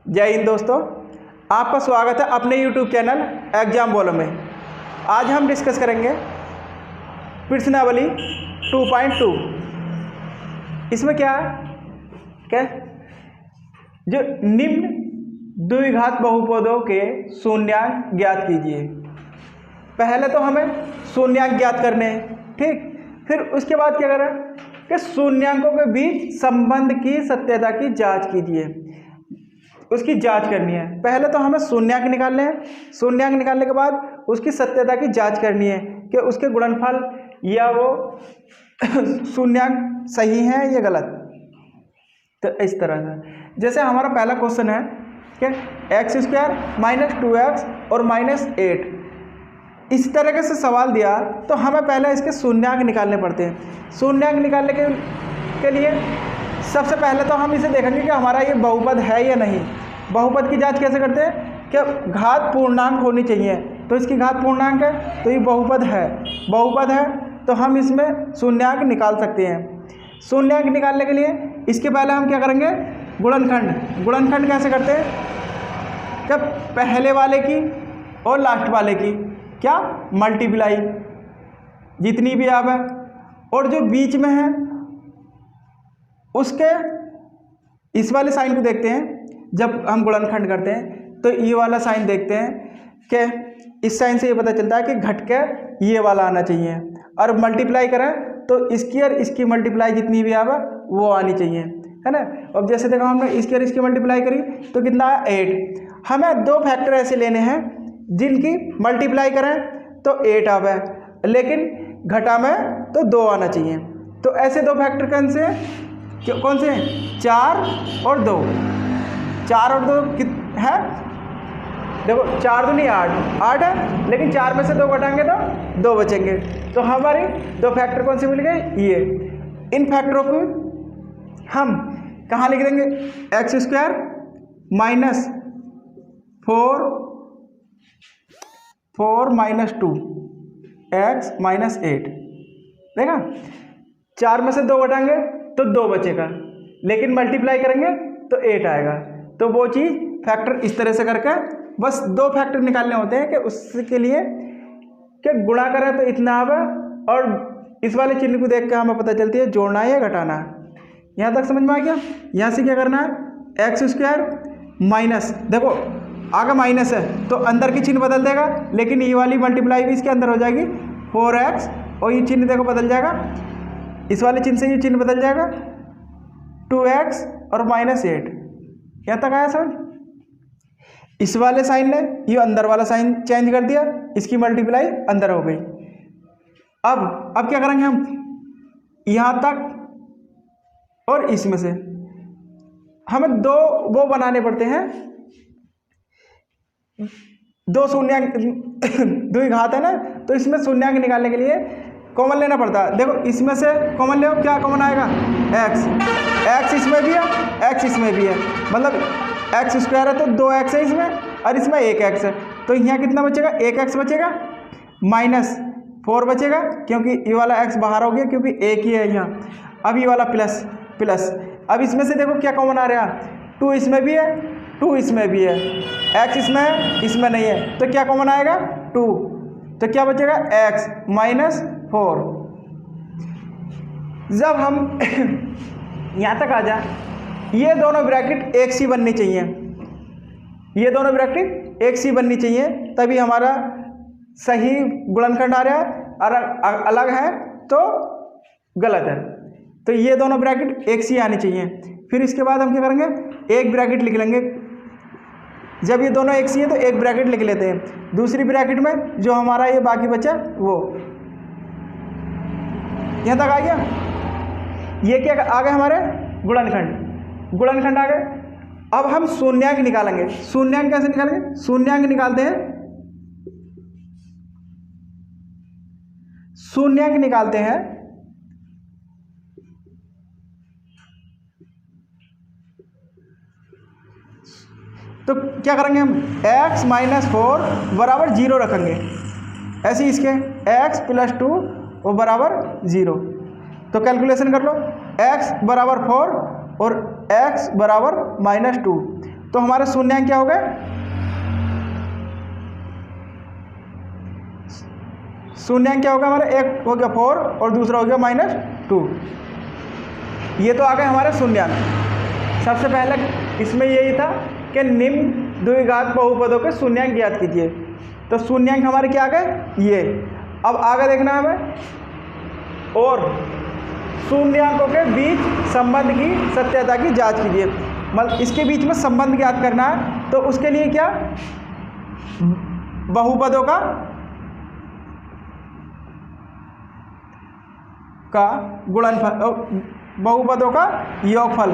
जय हिंद दोस्तों, आपका स्वागत है अपने YouTube चैनल एग्जाम वॉल्यूम में। आज हम डिस्कस करेंगे प्रश्नावली 2.2। इसमें क्या है जो निम्न द्विघात बहुपदों के शून्यांक ज्ञात कीजिए। पहले तो हमें शून्यांक ज्ञात करने हैं, ठीक। फिर उसके बाद क्या करें कि शून्यांकों के बीच संबंध की सत्यता की जांच कीजिए, उसकी जांच करनी है। पहले तो हमें शून्यांक निकालने हैं, शून्यांक निकालने के बाद उसकी सत्यता की जांच करनी है कि उसके गुणनफल या वो शून्यांक सही है या गलत। तो इस तरह से जैसे हमारा पहला क्वेश्चन है कि x² माइनस 2x और माइनस 8, इस तरीके से सवाल दिया तो हमें पहले इसके शून्यांक निकालने पड़ते हैं। शून्यांक निकालने के लिए सबसे पहले तो हम इसे देखेंगे कि हमारा ये बहुपद है या नहीं। बहुपद की जांच कैसे करते हैं कि घात पूर्णांक होनी चाहिए, तो इसकी घात पूर्णांक है तो ये बहुपद है। बहुपद है तो हम इसमें शून्यांक निकाल सकते हैं। शून्यांक निकालने के लिए इसके पहले हम क्या करेंगे, गुणनखंड। गुणनखंड कैसे करते हैं कि पहले वाले की और लास्ट वाले की क्या मल्टीप्लाई जितनी भी आवे, और जो बीच में है उसके इस वाले साइन को देखते हैं। जब हम गुणनखंड करते हैं तो ये वाला साइन देखते हैं कि इस साइन से ये पता चलता है कि घट के ये वाला आना चाहिए, और मल्टीप्लाई करें तो इसकी और इसकी मल्टीप्लाई जितनी भी आवे वो आनी चाहिए, है ना। अब जैसे देखो हमने इसकी और इसकी मल्टीप्लाई करी तो कितना आया 8। हमें दो फैक्टर ऐसे लेने हैं जिनकी मल्टीप्लाई करें तो 8 आवे, लेकिन घटा में तो 2 आना चाहिए। तो ऐसे दो फैक्टर कौन से हैं 4 और 2। 4 और 2 है, देखो 4 तो नहीं 8 है, लेकिन 4 में से 2 घटाएंगे तो 2 बचेंगे। तो हमारी दो फैक्टर कौन से मिल गए, ये। इन फैक्टरों को हम कहाँ लिख देंगे, x² minus 4 minus 2 x minus 8। देखा, 4 में से 2 घटाएंगे तो 2 बचेगा, लेकिन मल्टीप्लाई करेंगे तो 8 आएगा। तो वो चीज़ फैक्टर इस तरह से करके बस दो फैक्टर निकालने होते हैं कि उसके लिए कि गुणा करें तो इतना आवे, और इस वाले चिन्ह को देख के हमें पता चलती है जोड़ना है या घटाना है। यहाँ तक समझ में आ गया। यहाँ से क्या करना है, x² माइनस, देखो आगे माइनस है तो अंदर की चिन्ह बदल देगा, लेकिन ये वाली मल्टीप्लाई भी इसके अंदर हो जाएगी 4x, और ये चिन्ह देखो बदल जाएगा, इस वाले चिन्ह से ये चिन्ह बदल जाएगा 2x और माइनस 8। यहाँ तक आया समझ। इस वाले साइन ने ये अंदर वाला साइन चेंज कर दिया, इसकी मल्टीप्लाई अंदर हो गई। अब क्या करेंगे हम, यहाँ तक और इसमें से हमें दो वो बनाने पड़ते हैं, दो शून्यांक द्विघात है ना, तो इसमें शून्यांक निकालने के लिए कॉमन लेना पड़ता है। देखो इसमें से कॉमन ले, क्या कॉमन आएगा, x इसमें भी है, x इसमें भी है, मतलब x² है तो 2x है इसमें, और इसमें 1x है, तो यहाँ कितना बचेगा, 1x बचेगा, माइनस 4 बचेगा क्योंकि ये वाला x बाहर हो गया क्योंकि एक ही है यहाँ। अब ये वाला प्लस। अब इसमें से देखो क्या कॉमन आ रहा है, 2 इसमें भी है, 2 इसमें भी है, x इसमें है, इसमें नहीं है, तो क्या कॉमन आएगा 2, तो क्या बचेगा x माइनस 4। जब हम यहाँ तक आ जाए, ये दोनों ब्रैकेट एक सी बननी चाहिए, ये दोनों ब्रैकेट एक सी बननी चाहिए, तभी हमारा सही गुणनखंड आ रहा है, और अलग है तो गलत है। तो ये दोनों ब्रैकेट एक सी आनी चाहिए। फिर इसके बाद हम क्या करेंगे, एक ब्रैकेट लिख लेंगे। जब ये दोनों एक सी है तो एक ब्रैकेट लिख लेते हैं, दूसरी ब्रैकेट में जो हमारा ये बाकी बचा वो। यहाँ तक आ गया। ये क्या आ गए हमारे गुणनखंड आ गए। अब हम शून्यांक निकालेंगे। शून्यांक कैसे निकालेंगे, शून्यांक निकालते हैं तो क्या करेंगे हम, x माइनस 4 बराबर 0 रखेंगे, ऐसे ही इसके x प्लस 2 वो बराबर 0। तो कैलकुलेशन कर लो, x बराबर 4 और x बराबर -2, तो हमारे शून्यांक क्या हो गए, शून्यांक क्या होगा हमारा, एक हो गया 4 और दूसरा हो गया -2। ये तो आ गए हमारे शून्यांक। सबसे पहले इसमें यही था कि निम्न द्विघात बहुपदों के शून्यांक ज्ञात कीजिए। तो शून्यांक हमारे क्या आ गए ये। अब आगे देखना है हमें, और शून्यांकों के बीच संबंध की सत्यता की जांच कीजिए। मतलब इसके बीच में संबंध ज्ञात करना है, तो उसके लिए क्या, बहुपदों का गुणनफल, बहुपदों का योगफल।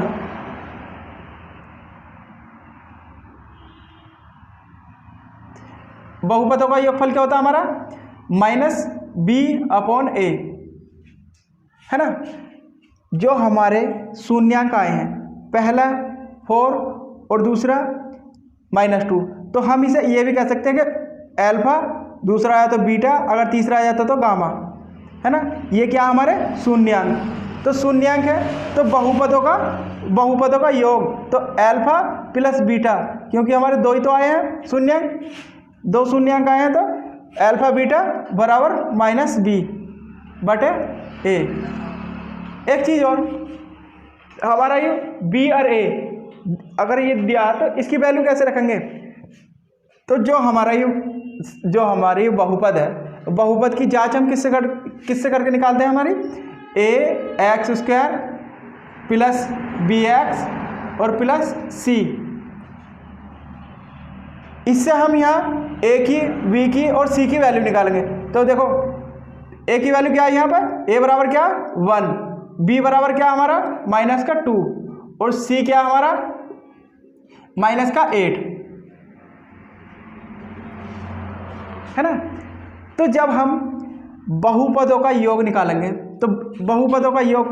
बहुपदों का योगफल क्या होता है हमारा, -b/a, है ना। जो हमारे शून्यांक आए हैं, पहला 4 और दूसरा -2, तो हम इसे ये भी कह सकते हैं कि अल्फा, दूसरा आया तो बीटा, अगर तीसरा आ जाता तो गामा, है ना। ये क्या हमारे शून्यांक, तो शून्यांक है तो बहुपदों का योग, तो अल्फा प्लस बीटा, क्योंकि हमारे दो ही तो आए हैं शून्यांक, दो शून्यांक आए हैं, तो अल्फा बीटा बराबर -b/a। एक चीज़ और, हमारा ये b और a अगर ये दिया तो इसकी वैल्यू कैसे रखेंगे, तो जो हमारी बहुपद है, बहुपद की जांच हम किससे करके निकालते हैं, हमारी ax² प्लस bx और प्लस c। इससे हम यहाँ a की, b की और c की वैल्यू निकालेंगे। तो देखो a की वैल्यू क्या है यहाँ पर, a बराबर क्या 1, b बराबर क्या हमारा -2 और c क्या हमारा -8, है ना। तो जब हम बहुपदों का योग निकालेंगे, तो बहुपदों का योग,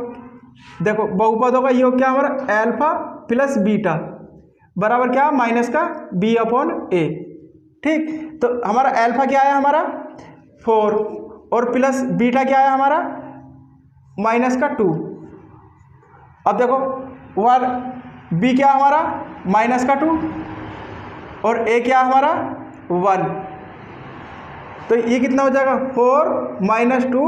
देखो बहुपदों का योग क्या हमारा, अल्फा प्लस बीटा बराबर क्या -b/a। ठीक, तो हमारा अल्फा क्या है हमारा 4 और प्लस बीटा क्या है हमारा -2। अब देखो वन बी क्या हमारा -2 और ए क्या हमारा 1, तो ये कितना हो जाएगा 4 -2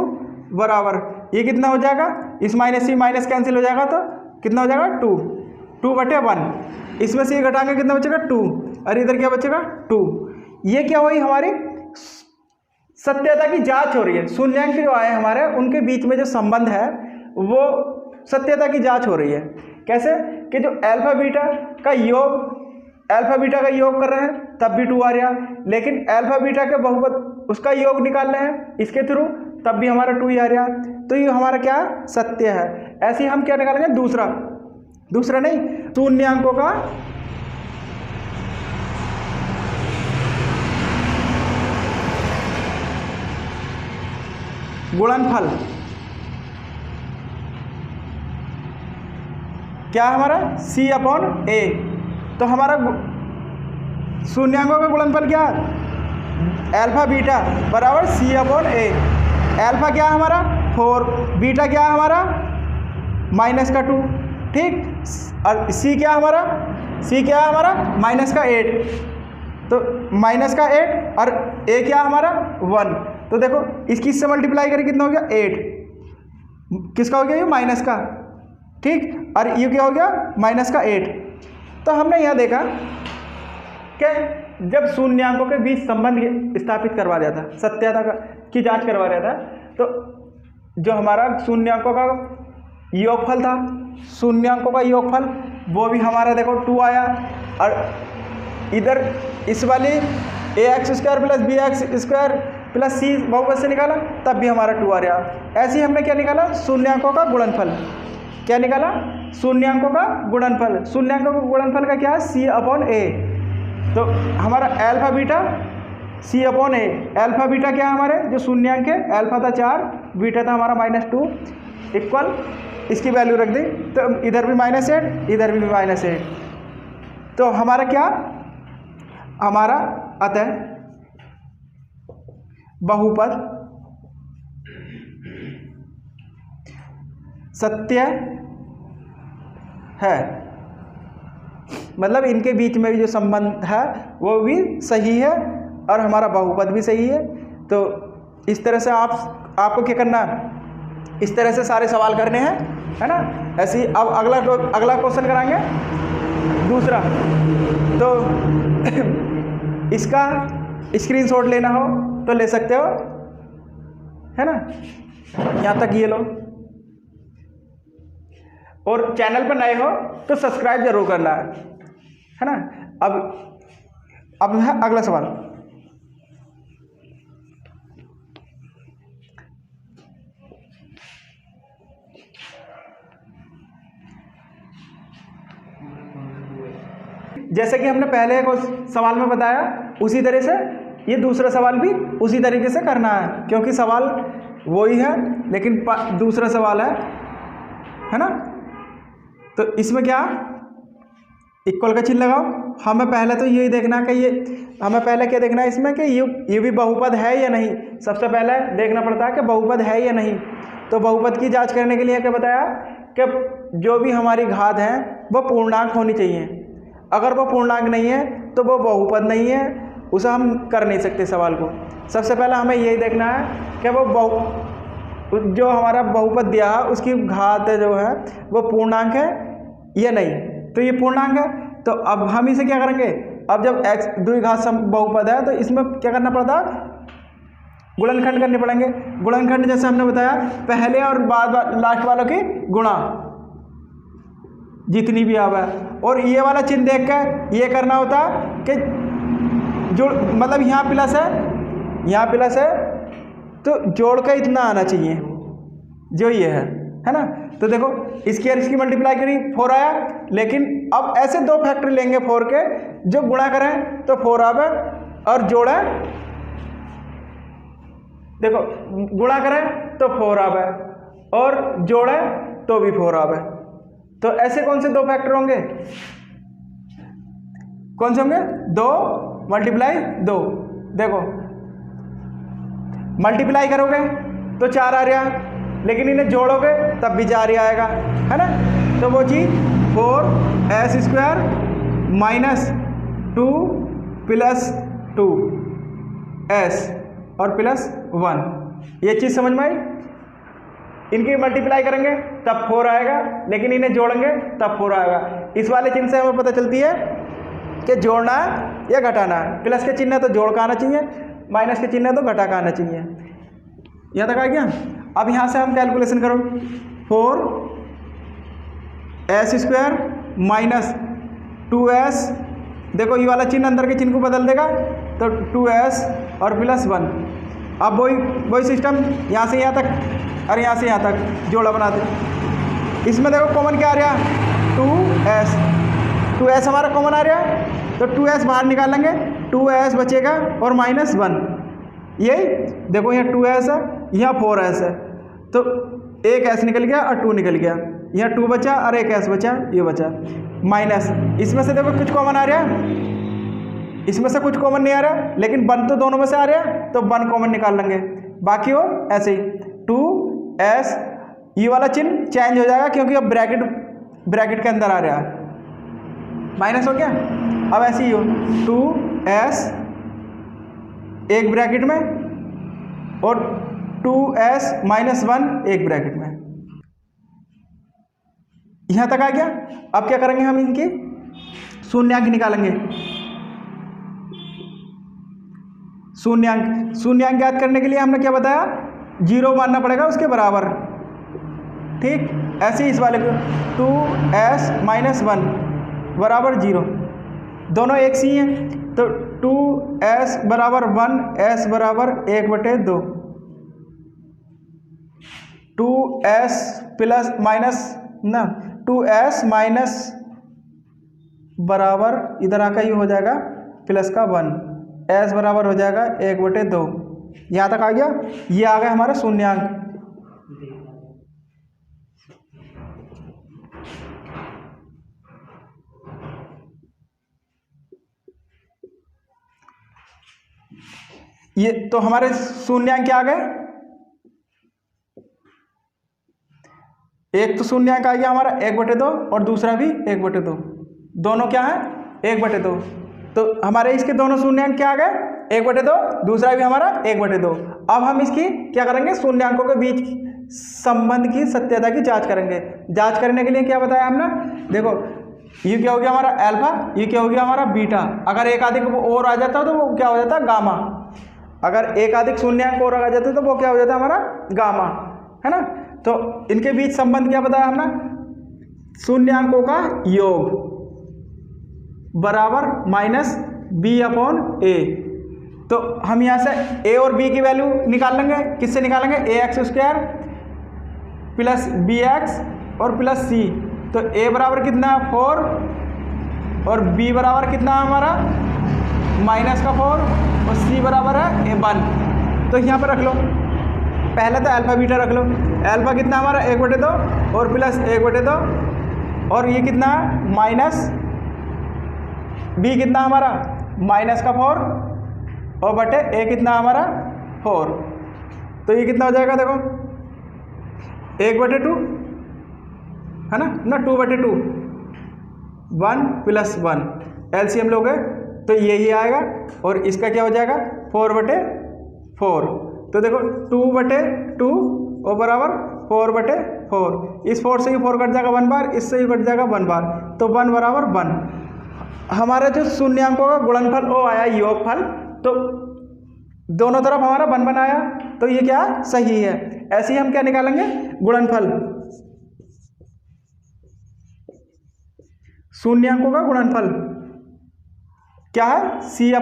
बराबर, ये कितना हो जाएगा, इस माइनस से माइनस कैंसिल हो जाएगा, तो कितना हो जाएगा 2/1। इसमें से ये घटाएंगे कितना बचेगा 2, और इधर क्या बचेगा 2। ये क्या हुई, हमारी सत्यता की जांच हो रही है। शून्यांक जो आए हमारे उनके बीच में जो संबंध है वो सत्यता की जांच हो रही है। कैसे कि जो अल्फा बीटा का योग कर रहे हैं तब भी 2 आ रहा, लेकिन अल्फा बीटा के बहुपद उसका योग निकाल रहे हैं इसके थ्रू, तब भी हमारा 2 ही आ रहा। तो ये हमारा क्या सत्य है। ऐसे ही हम क्या निकालेंगे, दूसरा नहीं, शून्यांकों का गुणनफल क्या हमारा c/a। तो हमारा शून्यांकों का गुणनफल क्या, अल्फा बीटा बराबर c/a। अल्फा क्या हमारा 4, बीटा क्या हमारा -2, ठीक, और c क्या हमारा -8, तो -8 और a क्या हमारा 1। तो देखो इसकी इससे मल्टीप्लाई करें कितना हो गया 8, किसका हो गया ये माइनस का, ठीक, और ये क्या हो गया -8। तो हमने यहाँ देखा कि जब शून्यांकों के बीच संबंध स्थापित करवा दिया था, सत्यता की जांच करवा रहा था, तो जो हमारा शून्यांकों का योगफल था, शून्यांकों का योगफल वो भी हमारा देखो 2 आया, और इधर इस वाली ax² plus bx² plus c बहुपद से निकाला तब भी हमारा 2 आ रहा। ऐसे ही हमने क्या निकाला, शून्यांकों का गुणनफल। क्या निकाला, शून्यांकों का गुणनफल। शून्यांकों का गुणनफल का क्या है c/a। तो हमारा alpha beta c/a, alpha beta क्या है हमारे जो शून्यांक है, अल्फा था 4, बीटा था हमारा -2 इक्वल, इसकी वैल्यू रख दी, तो इधर भी -8 इधर भी -8। तो हमारा क्या, हमारा अतः बहुपद सत्य है। मतलब इनके बीच में भी जो संबंध है वो भी सही है और हमारा बहुपद भी सही है। तो इस तरह से आपको क्या करना है, इस तरह से सारे सवाल करने हैं, है ना। ऐसे ही अब अगला क्वेश्चन कराएंगे दूसरा। तो इसका स्क्रीनशॉट लेना हो तो ले सकते हो, है ना। यहाँ तक ये लो, और चैनल पर नए हो तो सब्सक्राइब जरूर करना है ना। अब है अगला सवाल। जैसे कि हमने पहले एक सवाल में बताया, उसी तरह से ये दूसरा सवाल भी उसी तरीके से करना है, क्योंकि सवाल वही है लेकिन दूसरा सवाल है ना। तो इसमें क्या, इक्वल का चिन्ह लगाओ। हमें पहले तो यही देखना है कि हमें पहले क्या देखना है इसमें कि ये भी बहुपद है या नहीं। सबसे पहले देखना पड़ता है कि बहुपद है या नहीं। तो बहुपद की जांच करने के लिए क्या बताया कि जो भी हमारी घात है वो पूर्णांक होनी चाहिए। अगर वो पूर्णांक नहीं है तो वो बहुपद नहीं है, उसे हम कर नहीं सकते सवाल को। सबसे पहले हमें यही देखना है कि वो जो हमारा बहुपद दिया है उसकी घात जो है वो पूर्णांक है या नहीं। तो ये पूर्णांक है, तो अब हम इसे क्या करेंगे, अब जब x द्विघात बहुपद है तो इसमें क्या करना पड़ता है, गुणनखंड करने पड़ेंगे। गुणनखंड जैसे हमने बताया, पहले और बाद लास्ट वालों की गुणा जितनी भी आवा है। और ये वाला चिन्ह देख कर ये करना होता कि जो मतलब यहाँ प्लस है, यहाँ प्लस है, तो जोड़ कर इतना आना चाहिए जो ये है ना। तो देखो इसकी और इसकी मल्टीप्लाई करी 4 आया, लेकिन अब ऐसे दो फैक्टर लेंगे 4 के, जो गुणा करें तो 4 आवे और जोड़ें, देखो गुणा करें तो 4 आवे और जोड़ें तो भी 4 आवे। तो ऐसे कौन से दो फैक्टर होंगे, कौन से होंगे, 2 मल्टीप्लाई 2। देखो मल्टीप्लाई करोगे तो 4 आ रहा, लेकिन इन्हें जोड़ोगे तब भी 4 ही आएगा, है ना। तो वो चीज़ 4s² माइनस 2 प्लस 2s और प्लस 1, ये चीज़ समझ में आई। इनकी मल्टीप्लाई करेंगे तब 4 आएगा, लेकिन इन्हें जोड़ेंगे तब 4 आएगा। इस वाले चिन्ह से हमें पता चलती है कि जोड़ना है या घटाना है। प्लस के चिन्ह है तो जोड़ का आना चाहिए, माइनस के चिन्ह है तो घटा का आना चाहिए। यहाँ तक आ गया। अब यहाँ से हम कैलकुलेशन करो, 4s² माइनस 2s, देखो ये वाला चिन्ह अंदर के चिन्ह को बदल देगा तो 2s और प्लस 1। अब वही सिस्टम यहाँ से यहाँ तक और यहाँ से यहाँ तक जोड़ा बना दे। इसमें देखो कॉमन क्या आ रहा, 2s हमारा कॉमन आ रहा, तो 2s बाहर निकाल लेंगे, 2s बचेगा और माइनस 1। यही देखो यहाँ 2s है, यहाँ 4s है, तो एक s निकल गया और 2 निकल गया, यहाँ 2 बचा और एक s बचा, ये बचा माइनस। इसमें से देखो कुछ कॉमन आ रहा है, इसमें से कुछ कॉमन नहीं आ रहा, लेकिन 1 तो दोनों में से आ रहा है तो 1 कॉमन निकाल लेंगे, बाकी हो ऐसे ही 2s। ये वाला चिन्ह चेंज हो जाएगा क्योंकि अब ब्रैकेट के अंदर आ रहा है, माइनस हो गया। अब ऐसे ही हो 2s एक ब्रैकेट में और 2s माइनस 1 एक ब्रैकेट में। यहां तक आ गया। अब क्या करेंगे, हम इनकी शून्यांक निकालेंगे। शून्यांक ज्ञात करने के लिए हमने क्या बताया, 0 मानना पड़ेगा उसके बराबर, ठीक। ऐसे ही इस वाले को 2s माइनस 1 बराबर 0, दोनों एक सी हैं, तो 2s बराबर 1, s बराबर 1/2, 2s प्लस माइनस ना 2s माइनस बराबर इधर आकर ये हो जाएगा प्लस का 1, s बराबर हो जाएगा 1/2। यहाँ तक आ गया। ये आ गया हमारा शून्यांक। ये तो हमारे शून्यांक क्या आ गए, एक तो शून्यांक आ गया हमारा 1/2 और दूसरा भी 1/2। दोनों क्या है 1/2। तो हमारे इसके दोनों शून्यांक क्या आ गए 1/2, दूसरा भी हमारा 1/2। अब हम इसकी क्या करेंगे शून्यांकों के बीच संबंध की सत्यता की जांच करेंगे। जांच करने के लिए क्या बताया हमने, देखो ये क्या हो गया हमारा अल्फा, ये क्या हो गया हमारा बीटा। अगर एक अधिक और आ जाता तो वो क्या हो जाता गामा। अगर एक अधिक शून्यांक और आ जाते तो वो क्या हो जाता हमारा गामा, है ना। तो इनके बीच संबंध क्या बताया हमने, शून्यांकों का योग बराबर माइनस b/a। तो हम यहाँ से a और b की वैल्यू निकाल लेंगे। किससे निकालेंगे, ax² प्लस bx और प्लस c। तो a बराबर कितना है 4 और b बराबर कितना है हमारा माइनस का 4 और c बराबर है 1। तो यहाँ पर रख लो, पहले तो अल्फा बीटा रख लो। अल्फा कितना हमारा 1/2 और प्लस 1/2 और ये कितना है माइनस b कितना हमारा माइनस का 4 और बटे a कितना हमारा 4। तो ये कितना हो जाएगा देखो 1/2 है ना 2/2 1 + 1 एलसीएम लोगे तो यही आएगा और इसका क्या हो जाएगा 4/4। तो देखो 2/2 और बराबर 4/4। इस 4 से ही 4 कट जाएगा 1 बार, इससे ही कट जाएगा 1 बार, तो 1 बराबर 1। हमारा जो शून्यांकों का गुणनफल वो आया योगफल, तो दोनों तरफ हमारा 1 आया, तो ये क्या सही है। ऐसे ही हम क्या निकालेंगे गुणनफल, शून्यांकों का गुणनफल क्या है c/a।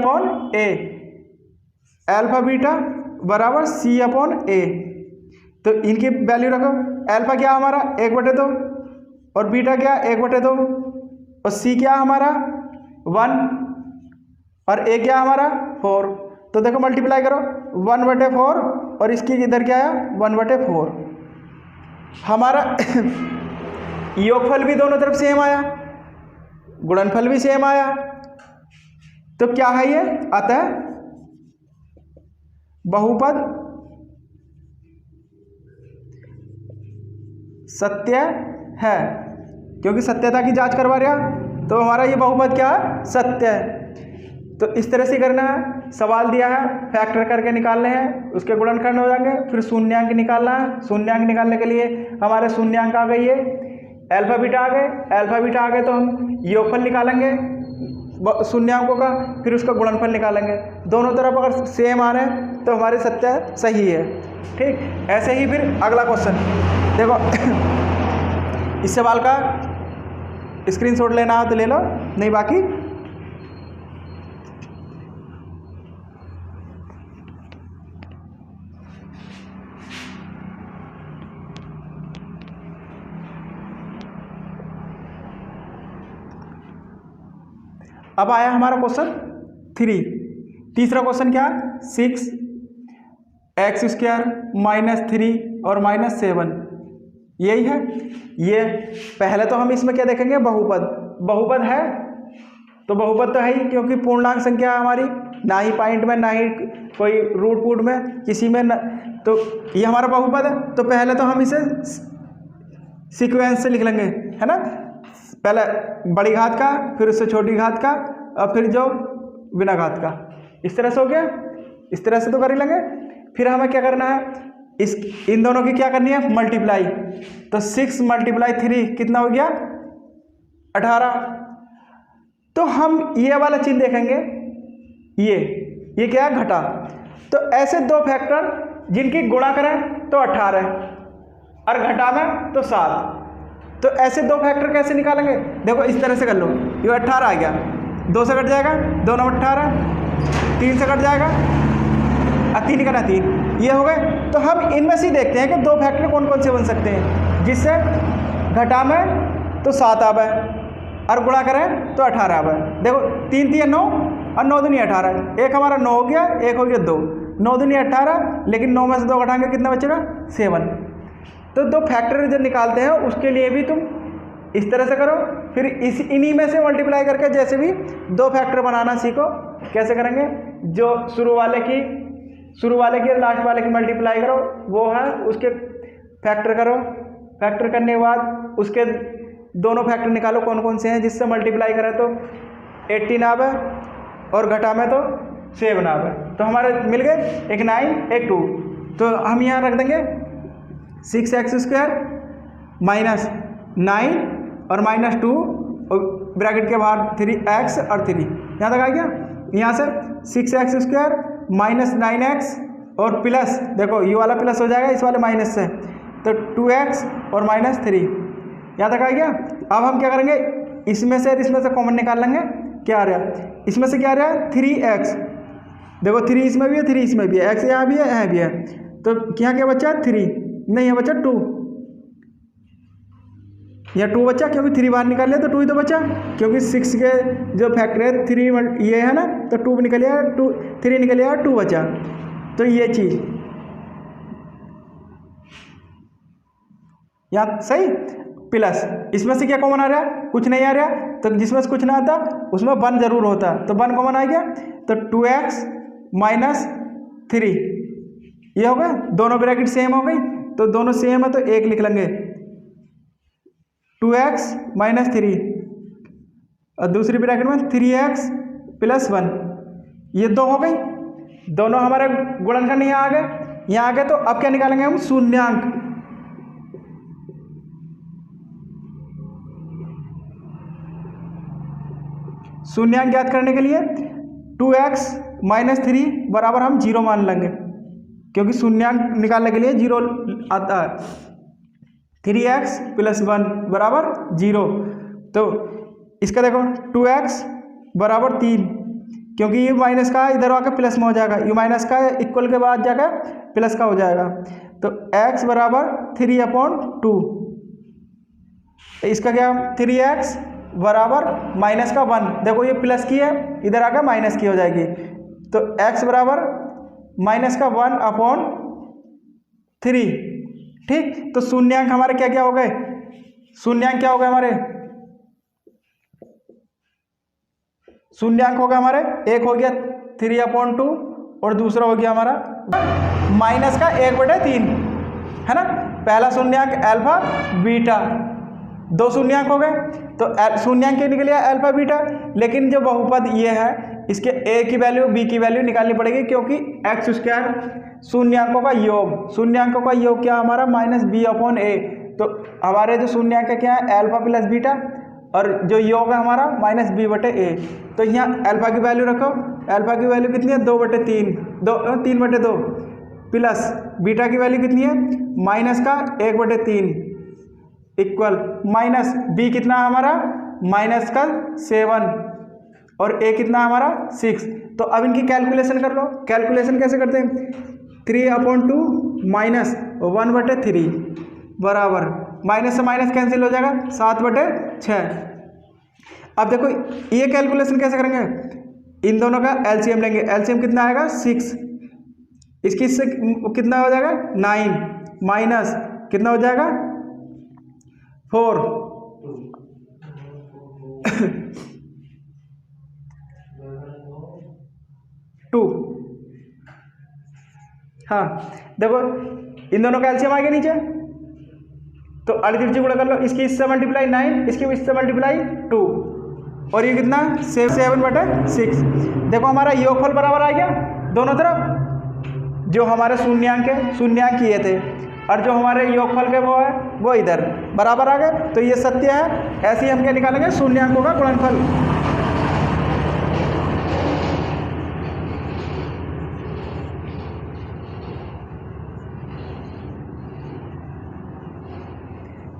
अल्फा बीटा बराबर c/a। तो इनकी वैल्यू रखो, अल्फा क्या हमारा 1/2 और बीटा क्या 1/2 और c क्या हमारा 1 और a क्या हमारा 4। तो देखो मल्टीप्लाई करो 1/4 और इसकी इधर क्या आया 1/4। हमारा योगफल भी दोनों तरफ सेम आया, गुणनफल भी सेम आया। तो क्या है ये, अतः बहुपद सत्य है, क्योंकि सत्यता की जांच करवा रहा तो हमारा ये बहुपद क्या है सत्य है। तो इस तरह से करना है, सवाल दिया है फैक्टर करके निकालने हैं, उसके गुणनखंड हो जाएंगे, फिर शून्यांक निकालना है। शून्यांक निकालने के लिए हमारे शून्यांक आ गई है, अल्फा बीटा आ गए, अल्फा बीटा आ गए तो हम योगफल निकालेंगे शून्यांकों का, फिर उसका गुणनफल निकालेंगे। दोनों तरफ अगर सेम आ रहे हैं तो हमारे सत्य सही है। ठीक, ऐसे ही फिर अगला क्वेश्चन देखो इस सवाल का स्क्रीनशॉट लेना हो तो ले लो, नहीं बाकी अब आया हमारा क्वेश्चन 3। तीसरा क्वेश्चन क्या है 6x² -3 और -7 यही है। ये पहले तो हम इसमें क्या देखेंगे बहुपद, बहुपद है तो बहुपद तो है ही, क्योंकि पूर्णांक संख्या है हमारी, ना ही पॉइंट में ना ही कोई रूट फूट में किसी में न, तो ये हमारा बहुपद है। तो पहले तो हम इसे सीक्वेंस से लिख लेंगे, है ना, पहले बड़ी घात का, फिर उससे छोटी घात का और फिर जो बिना घात का। इस तरह से हो गया, इस तरह से तो कर ही लेंगे। फिर हमें क्या करना है, इन दोनों की क्या करनी है मल्टीप्लाई। तो 6 × 3 कितना हो गया 18। तो हम ये वाला चिन्ह देखेंगे, ये क्या है घटा। तो ऐसे दो फैक्टर जिनकी गुणा करें तो 18 और घटावें तो 7। तो ऐसे दो फैक्टर कैसे निकालेंगे, देखो इस तरह से कर लो, ये 18 आ गया, 2 से कट जाएगा, 2 9 18, 3 से कट जाएगा, 3 का 3, ये हो गए। तो हम इनमें से देखते हैं कि दो फैक्टर कौन कौन से बन सकते हैं, जिससे घटावें तो 7 आवे और गुणा करें तो 18 आवे। देखो 3 3 9 और 9 दूनी 18, एक हमारा 9 हो गया, एक हो गया 2, 9 दूनी 18, लेकिन 9 में से 2 घटाएंगे कितना बचेगा 7। तो दो फैक्टर जब निकालते हैं उसके लिए भी तुम इस तरह से करो, फिर इन्हीं में से मल्टीप्लाई करके जैसे भी दो फैक्टर बनाना सीखो। कैसे करेंगे, जो शुरू वाले की और लास्ट वाले की मल्टीप्लाई करो, वो है उसके फैक्टर करो, फैक्टर करने के बाद उसके दोनों फैक्टर निकालो कौन कौन से हैं जिससे मल्टीप्लाई करें तो 18 आवे और घटा में तो 7 आवे। तो हमारे मिल गए एक 9 एक 2। तो हम यहाँ रख देंगे 6x² माइनस 9 और माइनस 2 और ब्रैकेट के बाहर 3x और 3 यहाँ तक आ गया। यहाँ से 6x² माइनस 9x और प्लस, देखो ये वाला प्लस हो जाएगा इस वाले माइनस से, तो 2x और माइनस 3 यहाँ तक आ गया। अब हम क्या करेंगे, इसमें से कॉमन निकाल लेंगे। क्या आ रहा है इसमें से, क्या आ रहा है 3x, देखो 3 इसमें भी है 3 इसमें भी है, x यहाँ भी है यहाँ भी है, तो यहाँ क्या बचा 3 नहीं यहाँ बचा 2, यहाँ 2 बचा क्योंकि 3 बाहर निकाल लिया तो 2 ही तो बचा, क्योंकि 6 के जो फैक्टर है 3 ये है ना, तो 2 निकल गया 2 3 निकल गया 2 बचा। तो ये चीज़ यहाँ सही प्लस, इसमें से क्या कॉमन आ रहा है, कुछ नहीं आ रहा, तो जिसमें से कुछ ना आता उसमें 1 जरूर होता, तो 1 कॉमन आ गया, तो 2x माइनस 3 ये हो गया। दोनों ब्रैकेट सेम हो गई, तो दोनों सेम है तो एक लिख लेंगे 2x माइनस 3 और दूसरी ब्रैकेट में 3x प्लस 1, ये 2 हो गई। दोनों हमारे गुणनखंड यहाँ आ गए, यहाँ आ गए। तो अब क्या निकालेंगे हम, शून्यांक। शून्यांक ज्ञात करने के लिए 2x माइनस 3 बराबर हम 0 मान लेंगे, क्योंकि शून्यांक निकालने के लिए 0 आता है। 3x प्लस 1 बराबर 0, तो इसका देखो 2x बराबर 3, क्योंकि ये माइनस का इधर आकर प्लस में हो जाएगा, ये माइनस का इक्वल के बाद जाकर प्लस का हो जाएगा, तो x बराबर 3/2। इसका क्या 3x बराबर माइनस का 1, देखो ये प्लस की है इधर आकर माइनस की हो जाएगी, तो x बराबर माइनस का 1/3। ठीक, तो शून्यांक हमारे क्या क्या हो गए, शून्यांक क्या हो गए हमारे, शून्यांक हो गया हमारे, एक हो गया 3/2 और दूसरा हो गया हमारा माइनस का 1/3, है ना। पहला शून्यांक अल्फा बीटा, 2 शून्यांक हो गए, तो शून्यांक के निकल गया अल्फा बीटा, लेकिन जो बहुपद ये है इसके a की वैल्यू b की वैल्यू निकालनी पड़ेगी, क्योंकि x² शून्यांकों का योग, शून्यांकों का योग क्या हमारा -b/a, तो हमारे जो शून्यांक क्या है अल्फा प्लस बीटा, और जो योग है हमारा -b/a। तो यहाँ अल्फा की वैल्यू रखो, अल्फा की वैल्यू कितनी है 3/2 प्लस बीटा की वैल्यू कितनी है माइनस का 1/3 इक्वल माइनस b कितना है हमारा माइनस का 7 और a कितना हमारा 6। तो अब इनकी कैलकुलेशन कर लो। कैलकुलेशन कैसे करते हैं, 3/2 माइनस 1/3 बराबर, माइनस से माइनस कैंसिल हो जाएगा 7/6। अब देखो ये कैलकुलेशन कैसे करेंगे, इन दोनों का एलसीएम लेंगे, एलसीएम कितना आएगा 6, इसकी इससे कितना हो जाएगा 9 माइनस कितना हो जाएगा 4 2। हाँ देखो इन दोनों का एलसीएम आ गया नीचे, तो 38 गुणा कर लो, इसकी इससे मल्टीप्लाई 9, इसकी इससे मल्टीप्लाई 2, और ये कितना 7/6। देखो हमारा योगफल बराबर आ गया दोनों तरफ, जो हमारे शून्यांक है शून्यांक किए थे, और जो हमारे योगफल के वो है वो इधर बराबर आ गए, तो ये सत्य है। ऐसे ही हम क्या निकालेंगे शून्यांकों का गुणनफल।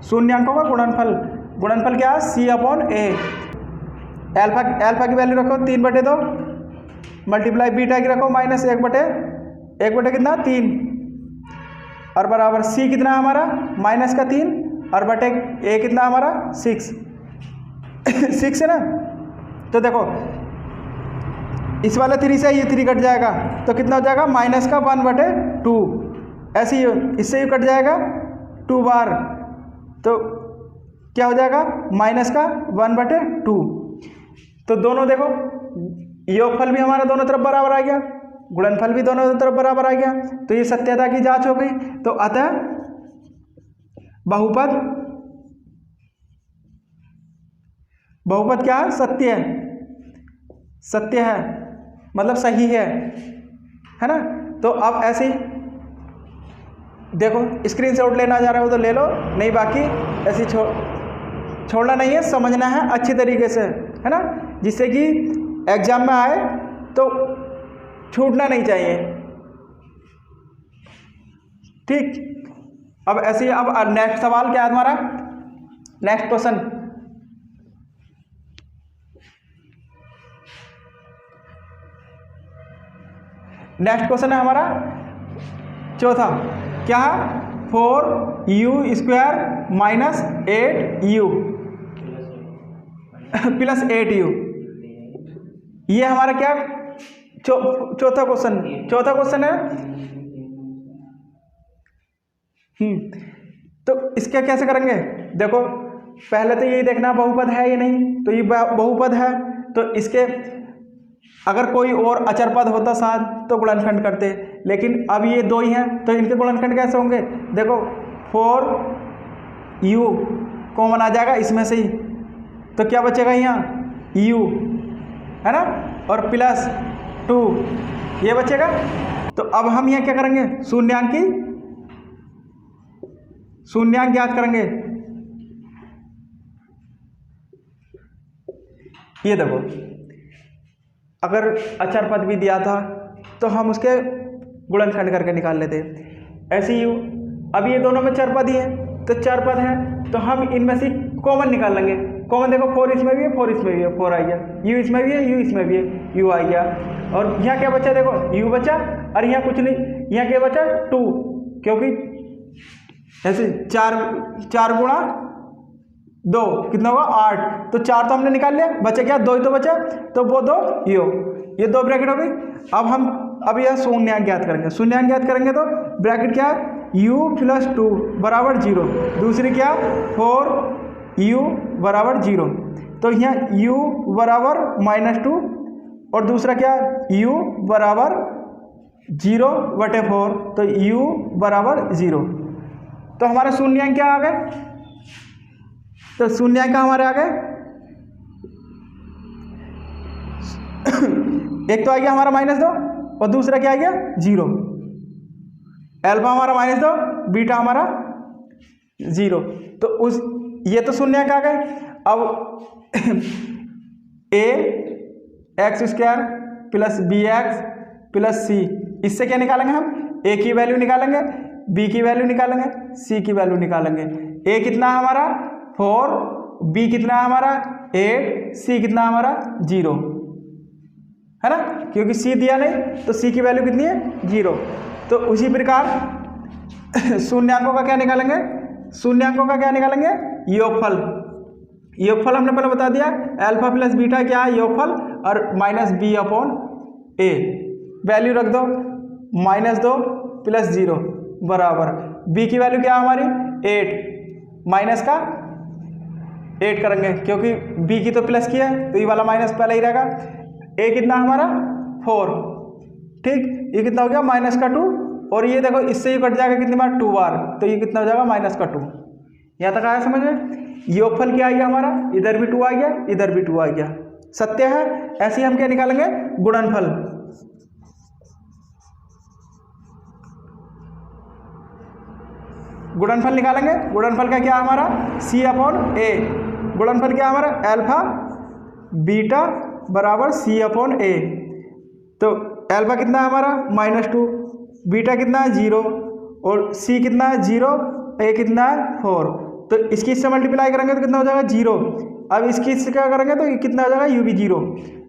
शून्यांकों का गुणनफल, गुणनफल क्या है c/a। अल्फा की वैल्यू रखो 3/2 मल्टीप्लाई बीटा की रखो -1/1 कितना 3, और बराबर c कितना हमारा माइनस का 3 और बटे a कितना हमारा 6 6 है ना। तो देखो इस वाले 3 से ये 3 कट जाएगा, तो कितना हो जाएगा माइनस का 1/2, ऐसे ही इससे ही कट जाएगा 2 बार, तो क्या हो जाएगा माइनस का 1/2। तो दोनों देखो योगफल भी हमारा दोनों तरफ बराबर आ गया, गुणनफल भी दोनों तरफ बराबर आ गया, तो ये सत्यता की जांच हो गई। तो अतः बहुपद बहुपद क्या है? सत्य है, सत्य है मतलब सही है ना। तो अब ऐसे ही देखो, स्क्रीनशॉट लेना जा रहा हो तो ले लो, नहीं बाकी ऐसे छोड़ना नहीं है, समझना है अच्छी तरीके से, है ना, जिससे कि एग्जाम में आए तो छूटना नहीं चाहिए। ठीक, अब ऐसे ही अब नेक्स्ट सवाल क्या है हमारा, नेक्स्ट क्वेश्चन। नेक्स्ट क्वेश्चन है हमारा चौथा, क्या है? 4u² minus 8u plus 8u। ये हमारा क्या चौथा क्वेश्चन है। तो इसका कैसे करेंगे? देखो पहले तो यही देखना बहुपद है या नहीं, तो ये बहुपद है, तो इसके अगर कोई और अचर पद होता साथ तो गुणनखंड करते, लेकिन अब ये दो ही हैं तो इनके गुणनखंड कैसे होंगे? देखो 4u कॉमन आ जाएगा इसमें से ही, तो क्या बचेगा यहाँ u, है ना, और प्लस 2 ये बचेगा। तो अब हम यहाँ क्या करेंगे? शून्यांक ज्ञात करेंगे। ये देखो, अगर अचर पद भी दिया था तो हम उसके गुणनखंड करके निकाल लेते। ऐसे ही अब ये दोनों में चर पद ही है, तो चर पद है तो हम इनमें से कॉमन निकाल लेंगे। कॉमन देखो 4 इसमें भी है, 4 इसमें भी है, 4 आ गया, u इसमें भी है, u इसमें भी है, u आ गया। और यहाँ क्या बचा? देखो u बचा, और यहाँ कुछ नहीं, यहाँ क्या बचा? 2, क्योंकि ऐसे 4 गुणा 2 कितना होगा? 8। तो 4 तो हमने निकाल लिया, बचे क्या? 2 ही तो बचा, तो वो 2 ये 2 ब्रैकेट हो गई। अब यह शून्यांक ज्ञात करेंगे। शून्यांक ज्ञात करेंगे तो ब्रैकेट क्या है? u प्लस 2 बराबर 0। दूसरी क्या? 4u बराबर 0। तो यहाँ u बराबर -2 और दूसरा क्या? u बराबर 0/4, तो u बराबर 0। तो हमारा शून्यांक क्या आ गए? तो शून्यांक हमारे आ गए एक तो आ गया हमारा -2 और दूसरा क्या आ गया? 0। अल्फा हमारा -2, बीटा हमारा 0। तो उस ये तो शून्यांक आ गए। अब ax² plus bx plus c, इससे क्या निकालेंगे हम? a की वैल्यू निकालेंगे, b की वैल्यू निकालेंगे, c की वैल्यू निकालेंगे। a कितना है हमारा? 4, b कितना है हमारा? 8, c कितना है हमारा? 0, है ना, क्योंकि c दिया नहीं तो c की वैल्यू कितनी है? 0। तो उसी प्रकार शून्यांकों का क्या निकालेंगे? शून्यांकों का क्या निकालेंगे? योगफल। योगफल हमने पहले बता दिया, अल्फा प्लस बीटा क्या है? योगफल, और -b/a वैल्यू रख दो, -2 प्लस 0 बराबर b की वैल्यू क्या है हमारी? 8 माइनस का 8 करेंगे, क्योंकि b की तो प्लस की है तो ये वाला माइनस पहले ही रहेगा। a कितना हमारा? 4। ठीक, ये कितना हो गया? -2, और ये देखो इससे ही कट जाएगा कितनी बार? 2 बार, तो ये कितना हो जाएगा? -2। यहाँ तक आया समझ में? योगफल क्या आ गया हमारा? इधर भी 2 आ गया, इधर भी 2 आ गया, सत्य है। ऐसे ही हम क्या निकालेंगे? गुणनफल। गुणनफल निकालेंगे। गुणनफल का क्या हमारा? c/a। गुणनफल क्या हमारा? अल्फा बीटा बराबर c/a। तो अल्फा कितना है हमारा? -2, बीटा कितना है? 0, और c कितना है? 0, a कितना है? 4। तो इसकी इससे मल्टीप्लाई करेंगे तो कितना हो जाएगा? 0। अब इसकी इससे क्या करेंगे तो कितना हो जाएगा? u भी 0।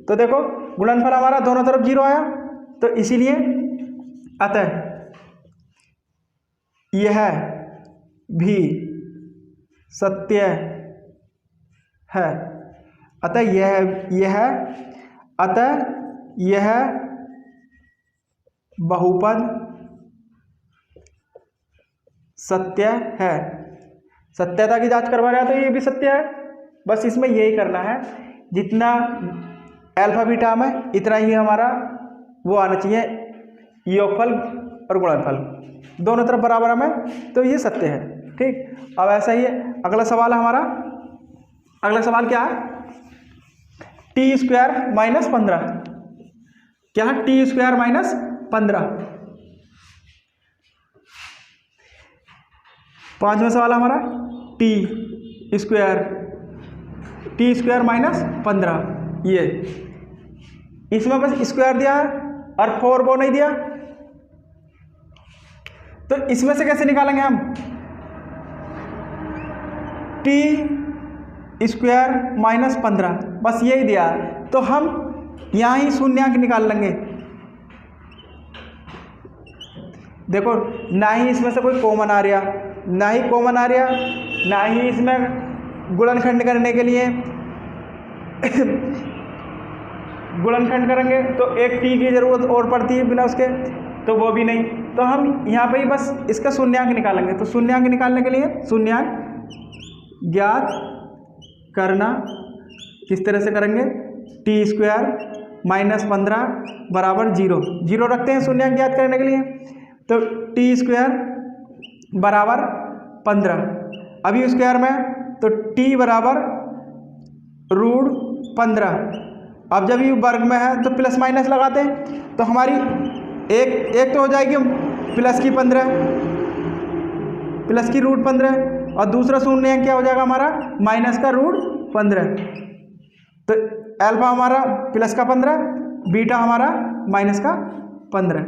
तो देखो गुणनफल हमारा दोनों तरफ 0 आया, तो इसीलिए अतः यह भी सत्य है। अतः यह बहुपद सत्य है। सत्यता की जांच करवा रहा है तो ये भी सत्य है। बस इसमें यही करना है, जितना अल्फा बीटा में इतना ही हमारा वो आना चाहिए, योगफल और गुणनफल दोनों तरफ बराबर हमें, तो ये सत्य है। ठीक, अब ऐसा ही है। अगला सवाल है हमारा, अगला सवाल क्या है? टी स्क्वायर माइनस 15, क्या है टी स्क्वायर माइनस 15। पांचवा सवाल हमारा टी स्क्वायर माइनस 15, ये इसमें बस स्क्वायर दिया है और 4 वो नहीं दिया, तो इसमें से कैसे निकालेंगे हम? टी स्क्वायर माइनस 15 बस यही दिया, तो हम यहाँ ही शून्यांक निकाल लेंगे। देखो ना ही इसमें से कोई कॉमन आ रहा, ना ही इसमें गुणनखंड करने के लिए गुणनखंड करेंगे तो एक टी की जरूरत और पड़ती है बिना उसके, तो वो भी नहीं, तो हम यहाँ पे ही बस इसका शून्यांक निकालेंगे। तो शून्यांक निकालने के लिए शून्यांक ज्ञात करना किस तरह से करेंगे? टी स्क्वायर माइनस 15 बराबर 0 रखते हैं शून्यांक ज्ञात करने के लिए, तो टी स्क्वायर बराबर 15, अभी स्क्वायर में तो टी बराबर रूट 15। अब जब ये वर्ग में है तो प्लस माइनस लगाते हैं, तो हमारी एक तो हो जाएगी प्लस की रूट 15, और दूसरा शून्य क्या हो जाएगा हमारा? माइनस का रूट 15। तो अल्फा हमारा प्लस का 15, बीटा हमारा माइनस का 15,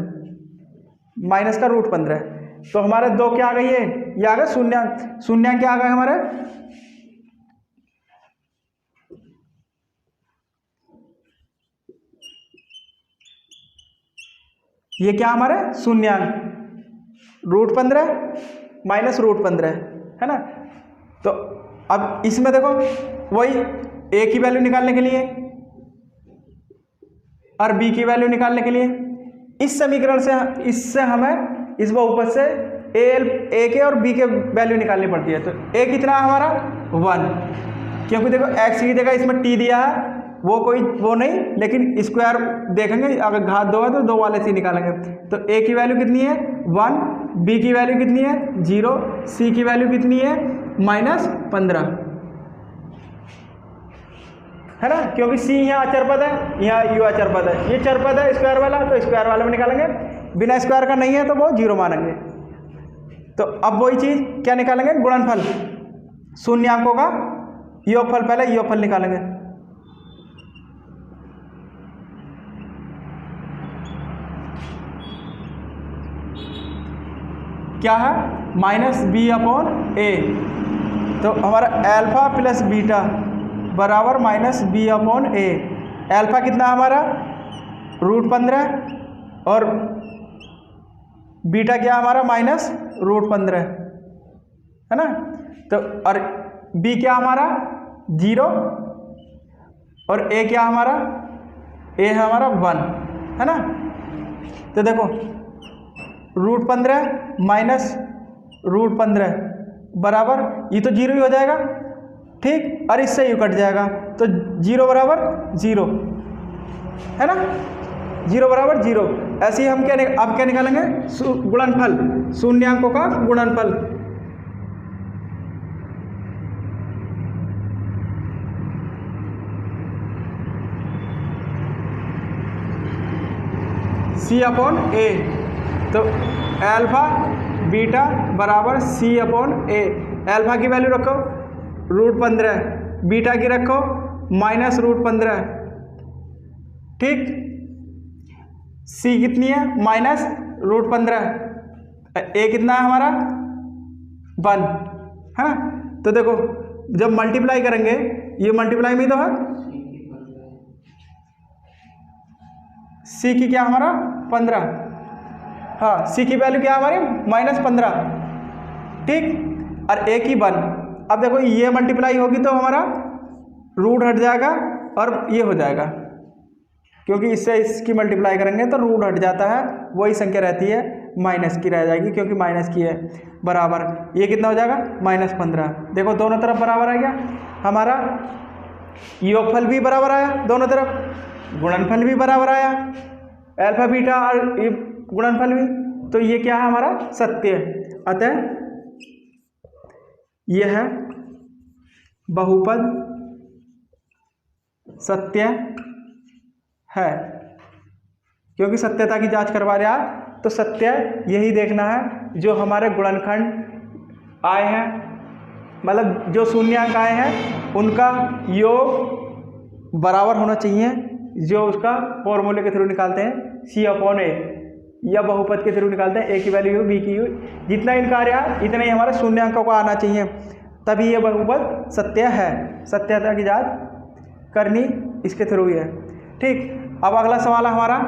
माइनस का रूट 15। तो हमारे दो क्या आ गई है? ये आ गए शून्य क्या आ गए हमारे? ये क्या हमारे शून्यांक रूट 15 माइनस रूट 15 है ना। तो अब इसमें देखो वही a की वैल्यू निकालने के लिए और b की वैल्यू निकालने के लिए इस समीकरण से, इससे हमें इस बहुपद से a के और b के वैल्यू निकालनी पड़ती है। तो a कितना है हमारा? 1, क्योंकि देखो x की जगह इसमें t दिया है, वो नहीं, लेकिन स्क्वायर देखेंगे अगर घात 2 है तो 2 वाले से निकालेंगे। तो a की वैल्यू कितनी है? 1, b की वैल्यू कितनी है? 0, c की वैल्यू कितनी है? माइनस 15, है ना, क्योंकि c यहाँ अचर पद है, यहाँ u अचर पद है, ये चर पद है स्क्वायर वाला, तो स्क्वायर वाले में निकालेंगे, बिना स्क्वायर का नहीं है तो वो 0 मानेंगे। तो अब वही चीज़ क्या निकालेंगे? गुणनफल, शून्यांकों का योगफल, पहले योगफल निकालेंगे। क्या है? माइनस बी अपॉन ए, तो हमारा अल्फा प्लस बीटा बराबर माइनस बी अपॉन ए। अल्फा कितना हमारा? रूट 15, और बीटा क्या हमारा? माइनस रूट 15, है ना। तो और बी क्या हमारा? 0, और ए क्या हमारा? ए है हमारा 1, है ना। तो देखो रूट 15 माइनस रूट 15 बराबर, ये तो 0 ही हो जाएगा, ठीक, और इससे यू कट जाएगा, तो 0 बराबर 0, है ना, 0 बराबर 0। ऐसे ही हम अब क्या निकालेंगे? गुणनफल, शून्यांकों का गुणनफल। c अपॉन ए, तो अल्फा बीटा बराबर c अपॉन ए। अल्फा की वैल्यू रखो रूट 15, बीटा की रखो माइनस रूट 15, ठीक। c कितनी है? माइनस रूट 15, a कितना है हमारा? 1, है ना। तो देखो जब मल्टीप्लाई करेंगे, ये मल्टीप्लाई में तो है, c की क्या हमारा? 15, हाँ, c की वैल्यू क्या हमारी? माइनस 15, ठीक, और a की 1। अब देखो ये मल्टीप्लाई होगी तो हमारा रूट हट जाएगा और ये हो जाएगा, क्योंकि इससे इसकी मल्टीप्लाई करेंगे तो रूट हट जाता है, वही संख्या रहती है, माइनस की रह जाएगी क्योंकि माइनस की है, बराबर ये कितना हो जाएगा? माइनस 15। देखो दोनों तरफ बराबर आ गया, हमारा योगफल भी बराबर आया, दोनों तरफ गुणनफल भी बराबर आया, अल्फा बीटा और गुणनफल भी, तो ये क्या है हमारा? सत्य। अतः यह बहुपद सत्य है, क्योंकि सत्यता की जांच करवा रहा तो सत्य यही देखना है जो हमारे गुणनखंड आए हैं, मतलब जो शून्यांक आए हैं उनका योग बराबर होना चाहिए, जो उसका फॉर्मूले के थ्रू निकालते हैं C/A, या बहुपद के थ्रू निकालते हैं A की वैल्यू B की, जितना इनका आ रहा इतना ही हमारे शून्यांकों का आना चाहिए, तभी ये बहुपद सत्य है। सत्यता की जांच करनी इसके थ्रू ही है। ठीक, अब अगला सवाल है हमारा,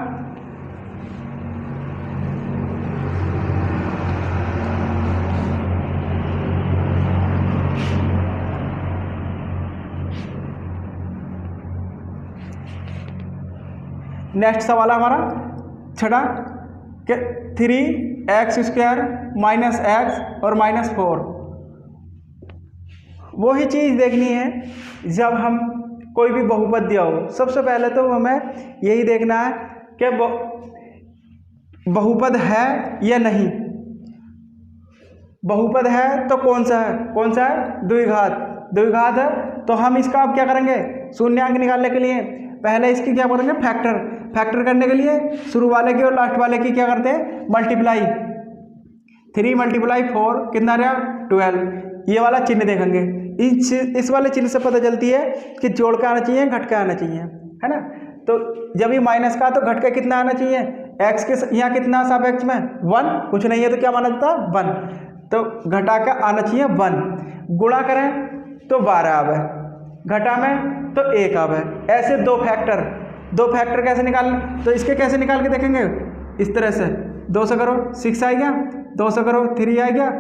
नेक्स्ट सवाल है हमारा छठा कि 3x² - x और -4, वही चीज़ देखनी है जब हम कोई भी बहुपद दिया हो। सबसे पहले तो हमें यही देखना है कि बहुपद है या नहीं। बहुपद है तो कौन सा है, कौन सा है, द्विघात। द्विघात है तो हम इसका अब क्या करेंगे, शून्यांक निकालने के लिए पहले इसकी क्या करेंगे, फैक्टर करने के लिए शुरू वाले की और लास्ट वाले की क्या करते हैं, मल्टीप्लाई। 3 × 4 कितना रहा, 12। ये वाला चिन्ह देखेंगे, इस वाले चिन्ह से पता चलती है कि जोड़ के आना चाहिए, घट के आना चाहिए, है ना। तो जब ये माइनस का तो घट के कितना आना चाहिए, x के यहाँ कितना सापेक्ष में 1, कुछ नहीं है तो क्या माना जाता है 1, तो घटा के आना चाहिए 1। गुणा करें तो 12 आवे, घटा में तो 1 आवे। ऐसे दो फैक्टर कैसे निकालने, तो इसके कैसे निकाल के देखेंगे, इस तरह से 2 से करो 6 आ गया, 2 से करो 3 आ गया,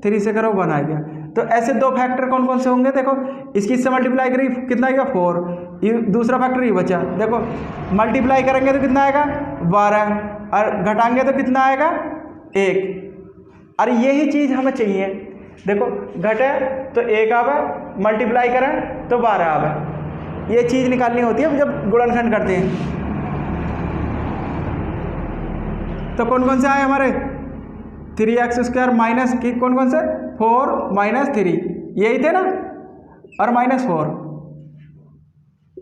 3 से करो 1 आ गया। तो ऐसे दो फैक्टर कौन कौन से होंगे, देखो इसकी इससे मल्टीप्लाई करी कितना आएगा 4, ये दूसरा फैक्टर ये बचा, देखो मल्टीप्लाई करेंगे तो कितना आएगा 12, और घटाएंगे तो कितना आएगा 1। अरे यही चीज़ हमें चाहिए, देखो घटे तो 1 आवे, मल्टीप्लाई करें तो 12 आवे। ये चीज़ निकालनी होती है जब गुणनखंड करते हैं। तो कौन कौन से आए हमारे, 3x² माइनस की कौन कौन से, 4 - 3 यही थे ना, और -4।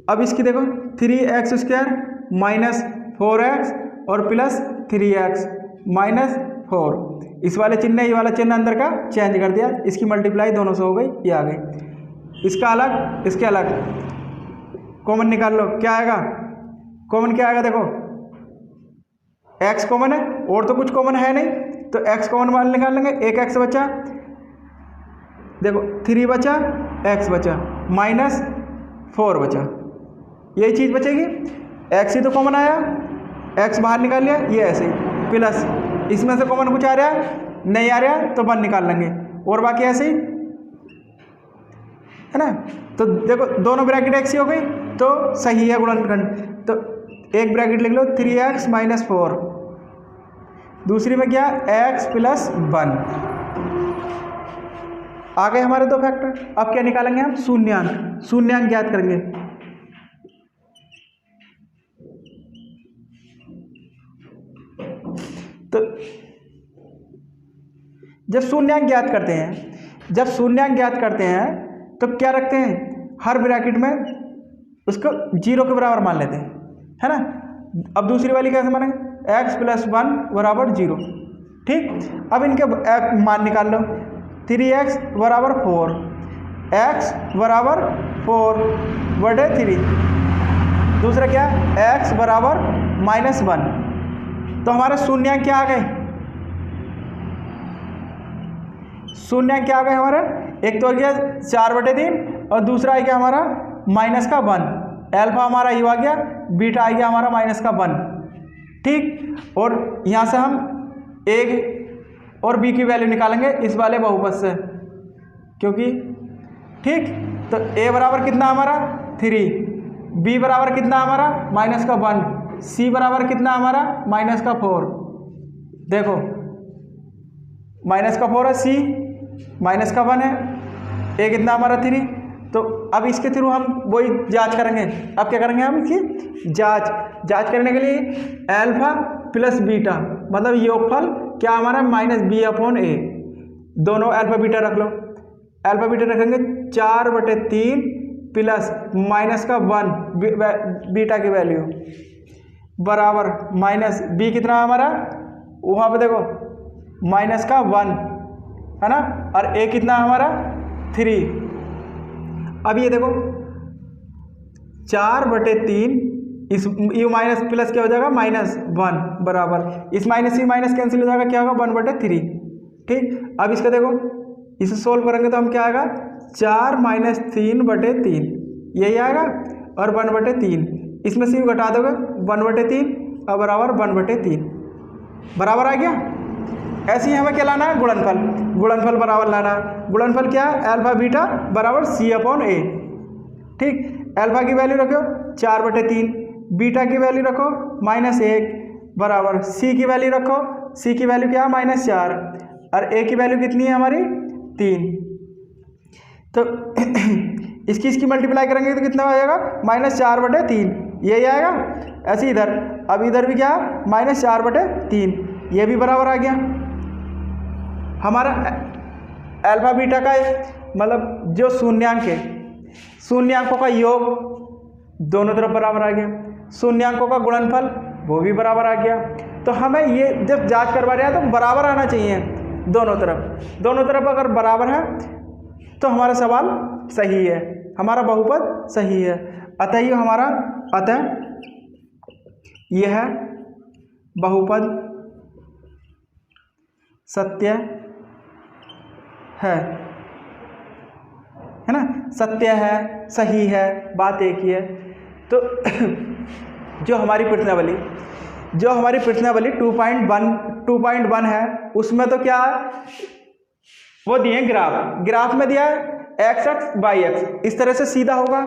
अब इसकी देखो 3x² - 4x और +3x - 4, इस वाले चिन्ह ये वाला चिन्ह अंदर का चेंज कर दिया, इसकी मल्टीप्लाई दोनों से हो गई, ये आ गई। इसका अलग इसके अलग, कॉमन निकाल लो, क्या आएगा, कॉमन क्या आएगा, देखो x कॉमन है और तो कुछ कॉमन है नहीं, तो x कॉमन मान निकाल लेंगे, एक x बचा, देखो 3 बचा, x बचा, -4 बचा, यही चीज़ बचेगी। x ही तो कॉमन आया, x बाहर निकाल लिया, ये ऐसे ही, प्लस इसमें से कॉमन कुछ आ रहा है, नहीं आ रहा तो 1 निकाल लेंगे, और बाकी ऐसे ही, है ना। तो देखो दोनों ब्रैकेट x ही हो गई, तो सही है गुणनखंड। तो एक ब्रैकेट लिख लो 3x - 4, दूसरी में क्या, x + 1, आ गए हमारे दो फैक्टर। अब क्या निकालेंगे हम, शून्यांक ज्ञात करेंगे। तो जब शून्यांक ज्ञात करते हैं तो क्या रखते हैं, हर ब्रैकेट में उसको 0 के बराबर मान लेते हैं, है ना। अब दूसरी वाली कैसे मानेंगे, x + 1 = 0, ठीक। अब इनके मान निकाल लो, 3x = 4, x = 4/3, दूसरा क्या, x = -1। तो हमारे शून्यांक क्या आ गए, शून्यांक क्या आ गए हमारे, एक तो हो गया 4/3 और दूसरा आ गया हमारा -1, अल्फा हमारा यू आ गया, बीटा आ गया हमारा -1, ठीक। और यहाँ से हम a और b की वैल्यू निकालेंगे इस वाले बहुपद से, क्योंकि ठीक। तो a बराबर कितना हमारा 3, b बराबर कितना हमारा -1, c बराबर कितना हमारा -4, देखो -4 है, c -1 है, a कितना हमारा 3। तो अब इसके थ्रू हम वही जांच करेंगे। अब क्या करेंगे हम इसकी जांच करने के लिए अल्फा + बीटा, मतलब योगफल क्या हमारा -b/a, दोनों अल्फा बीटा रख लो। अल्फा बीटा रखेंगे 4/3 प्लस माइनस का 1 बीटा की वैल्यू बराबर माइनस बी कितना हमारा, वहाँ पे देखो माइनस का 1 है ना, और ए कितना हमारा 3। अब ये देखो 4/3 इस ये माइनस प्लस क्या हो जाएगा -1 बराबर इस माइनस से माइनस कैंसिल हो जाएगा, क्या होगा 1/3। ठीक, अब इसका देखो इसे सोल्व करेंगे तो हम क्या आएगा 4 - 3/3 यही आएगा, और 1/3 इसमें से घटा दोगे 1/3 और बराबर 1/3 बराबर आ गया। ऐसे ही हमें क्या लाना है गुणनफल, गुणनफल बराबर लाना। गुणनफल क्या है, अल्फा बीटा बराबर C/A। ठीक, अल्फा की वैल्यू रखो 4/3, बीटा की वैल्यू रखो -1 बराबर सी की वैल्यू रखो, सी की वैल्यू क्या है -4, और ए की वैल्यू कितनी है हमारी 3। तो इसकी मल्टीप्लाई करेंगे तो कितना हो जाएगा -4/3 यही आएगा। ऐसे इधर, अब इधर भी क्या है -4/3 ये भी बराबर आ गया। हमारा अल्फा बीटा का मतलब जो शून्यांक है, शून्यांकों का योग दोनों तरफ बराबर आ गया, शून्यांकों का गुणनफल वो भी बराबर आ गया। तो हमें ये जब जांच करवा रहे हैं तो बराबर आना चाहिए दोनों तरफ। दोनों तरफ अगर बराबर है तो हमारा सवाल सही है, हमारा बहुपद सही है। अतः ये हमारा यह है बहुपद सत्य है ना, सत्य है, सही है, बात एक ही है। तो जो हमारी प्रश्नावली 2.1 है उसमें तो क्या वो दिए ग्राफ में दिया है एक्स एक्स वाई एक्स, इस तरह से सीधा होगा,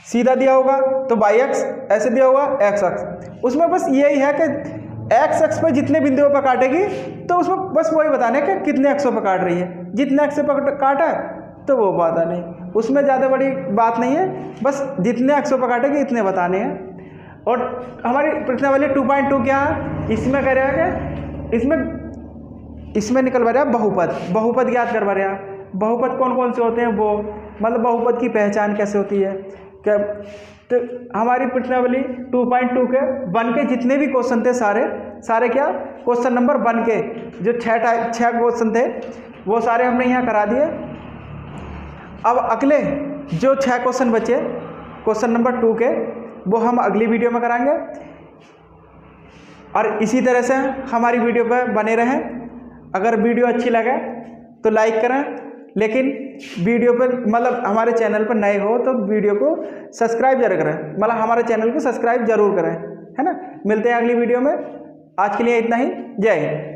सीधा दिया होगा तो वाई एक्स, ऐसे दिया होगा एक्स एक्स। उसमें बस यही है कि एक्स एक्स पर जितने बिंदुओं पर काटेगी तो उसमें बस वही बताने कि कितने एक्सों पर काट रही है, जितने एक्स पर काटा तो वो बात नहीं, उसमें ज़्यादा बड़ी बात नहीं है, बस जितने एक्सों पर काटेगी इतने बताने हैं। और हमारी प्रश्नावली 2.2 क्या है, इसमें कह रहा है कि इसमें निकलवा रहा है बहुपद ज्ञात करवा रहा है। बहुपद कौन कौन से होते हैं वो, मतलब बहुपद की पहचान कैसे होती है क्या। तो हमारी प्रश्नावली 2.2 के 1 के जितने भी क्वेश्चन थे सारे क्या क्वेश्चन नंबर 1 के जो 6 क्वेश्चन थे वो सारे हमने यहाँ करा दिए। अब अगले जो 6 क्वेश्चन बचे क्वेश्चन नंबर 2 के वो हम अगली वीडियो में कराएंगे। और इसी तरह से हमारी वीडियो पर बने रहें। अगर वीडियो अच्छी लगे तो लाइक करें, लेकिन वीडियो पर मतलब हमारे चैनल पर नए हो तो वीडियो को सब्सक्राइब जरूर करें, मतलब हमारे चैनल को सब्सक्राइब जरूर करें, है ना। मिलते हैं अगली वीडियो में, आज के लिए इतना ही, जय हिंद।